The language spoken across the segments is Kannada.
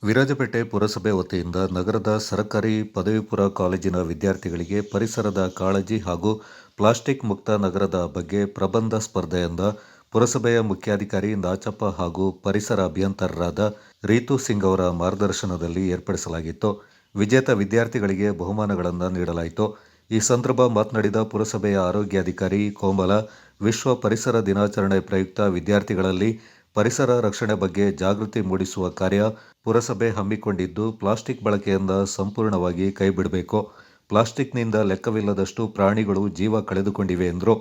ವಿರಾಜಪೇಟೆ ಪುರಸಭೆ ವತಿಯಿಂದ ನಗರದ ಸರಕಾರಿ ಪದವಿಪೂರ್ವ ಕಾಲೇಜಿನ ವಿದ್ಯಾರ್ಥಿಗಳಿಗೆ ಪರಿಸರದ ಕಾಳಜಿ ಹಾಗೂ ಪ್ಲಾಸ್ಟಿಕ್ ಮುಕ್ತ ನಗರದ ಬಗ್ಗೆ ಪ್ರಬಂಧ ಸ್ಪರ್ಧೆಯಿಂದ ಪುರಸಭೆಯ ಮುಖ್ಯಾಧಿಕಾರಿ ನಾಚಪ್ಪ ಹಾಗೂ ಪರಿಸರ ಅಭಿಯಂತರರಾದ ರೀತು ಸಿಂಗ್ ಅವರ ಮಾರ್ಗದರ್ಶನದಲ್ಲಿ ಏರ್ಪಡಿಸಲಾಗಿತ್ತು. ವಿಜೇತ ವಿದ್ಯಾರ್ಥಿಗಳಿಗೆ ಬಹುಮಾನಗಳನ್ನು ನೀಡಲಾಯಿತು. ಈ ಸಂದರ್ಭ ಮಾತನಾಡಿದ ಪುರಸಭೆಯ ಆರೋಗ್ಯಾಧಿಕಾರಿ ಕೋಮಲ, ವಿಶ್ವ ಪರಿಸರ ದಿನಾಚರಣೆ ಪ್ರಯುಕ್ತ ವಿದ್ಯಾರ್ಥಿಗಳಲ್ಲಿ ಪರಿಸರ ರಕ್ಷಣೆ ಬಗ್ಗೆ ಜಾಗೃತಿ ಮೂಡಿಸುವ ಕಾರ್ಯ ಪುರಸಭೆ ಹಮ್ಮಿಕೊಂಡಿದ್ದು, ಪ್ಲಾಸ್ಟಿಕ್ ಬಳಕೆಯಿಂದ ಸಂಪೂರ್ಣವಾಗಿ ಕೈಬಿಡಬೇಕು. ಪ್ಲಾಸ್ಟಿಕ್ನಿಂದ ಲೆಕ್ಕವಿಲ್ಲದಷ್ಟು ಪ್ರಾಣಿಗಳು ಜೀವ ಕಳೆದುಕೊಂಡಿವೆ ಎಂದರು.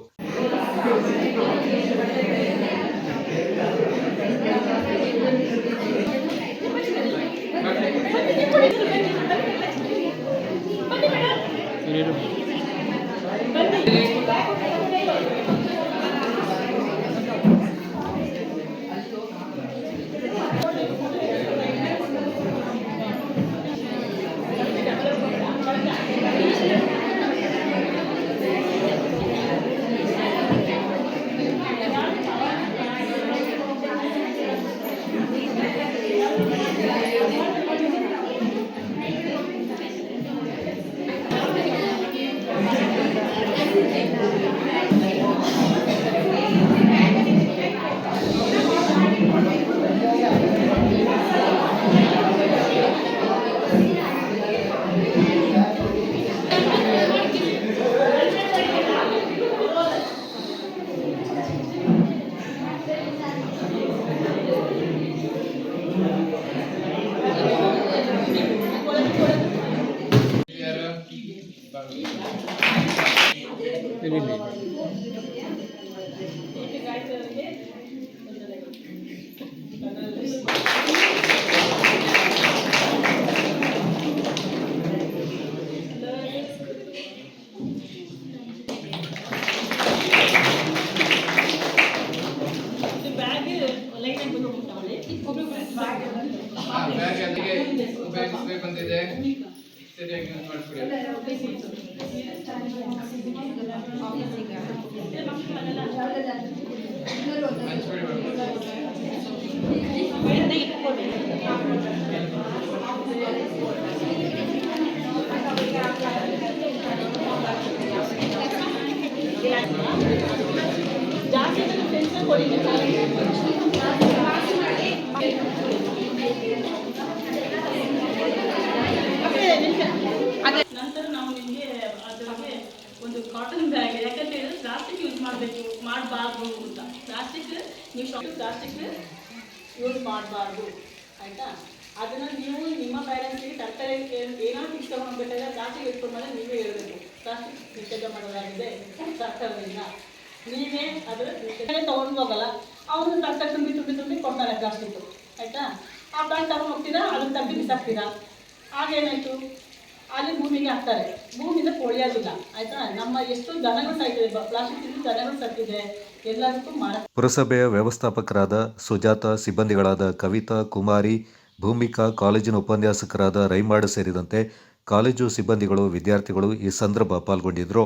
ಬಂದಿದೆ ಸರಿಯಾಗಿ ಜಾಸ್ತಿ ನಂತರ ನಾವು ನಿಮಗೆ ಅದಕ್ಕೆ ಒಂದು ಕಾಟನ್ ಬ್ಯಾಗ್, ಯಾಕಂತ ಹೇಳಿದ್ರೆ ಪ್ಲಾಸ್ಟಿಕ್ ಯೂಸ್ ಮಾಡಬಾರ್ದು ಅಂತ. ಪ್ಲಾಸ್ಟಿಕ್ ಯೂಸ್ ಮಾಡಬಾರ್ದು, ಆಯಿತಾ? ಅದನ್ನು ನೀವು ನಿಮ್ಮ ಪೇರೆಂಟ್ಸಿಗೆ ತರಕಾರಿ ಏನಾದ್ರು ಫಿಕ್ಸ್ ತೊಗೊಂಡ್ಬೇಕಾದ್ರೆ ಪ್ಲಾಸ್ಟಿಕ್ ಇಟ್ಕೊಂಡ್ಮೇಲೆ ನೀವೇ ಹೇಳಬೇಕು, ಪ್ಲಾಸ್ಟಿಕ್ ನಿಷೇಧ ಮಾಡೋದಾಗಿದೆ ಸರ್ಕಾರದಿಂದ. ನೀವೇ ಅದರ ತೊಗೊಂಡು ಹೋಗಲ್ಲ, ಅವರು ತರಕಾರಿ ತುಂಬಿ ಕೊಡ್ತಾರೆ ಪ್ಲಾಸ್ಟಿಕ್, ಆಯಿತಾ? ಆ ಬ್ಯಾಗ್ ತಗೊಂಡು ಹೋಗ್ತೀರಾ, ಅದನ್ನು ತೆಗ್ದು ಬಿಸಾಕ್ತೀರಾ. ಆಗೇನಾಯಿತು, ಅಲ್ಲಿ ಭೂಮಿಗೆ ಹಾಕ್ತಾರೆ, ಭೂಮಿಯಿಂದ ಕೊಳೆಯೋದಿಲ್ಲ, ಆಯಿತಾ? ನಮ್ಮ ಎಷ್ಟು ದನಗಳು ಸಾಯ್ತಿದೆ, ಪ್ಲಾಸ್ಟಿಕ್ ದನಗಳು ಸತ್ತಿದೆ, ಎಲ್ಲದಕ್ಕೂ ಪುರಸಭೆಯ ವ್ಯವಸ್ಥಾಪಕರಾದ ಸುಜಾತ, ಸಿಬ್ಬಂದಿಗಳಾದ ಕವಿತಾ, ಕುಮಾರಿ, ಭೂಮಿಕಾ, ಕಾಲೇಜಿನ ಉಪನ್ಯಾಸಕರಾದ ರೈಮಾಡ್ ಸೇರಿದಂತೆ ಕಾಲೇಜು ಸಿಬ್ಬಂದಿಗಳು, ವಿದ್ಯಾರ್ಥಿಗಳು ಈ ಸಂದರ್ಭ ಪಾಲ್ಗೊಂಡಿದ್ದರು.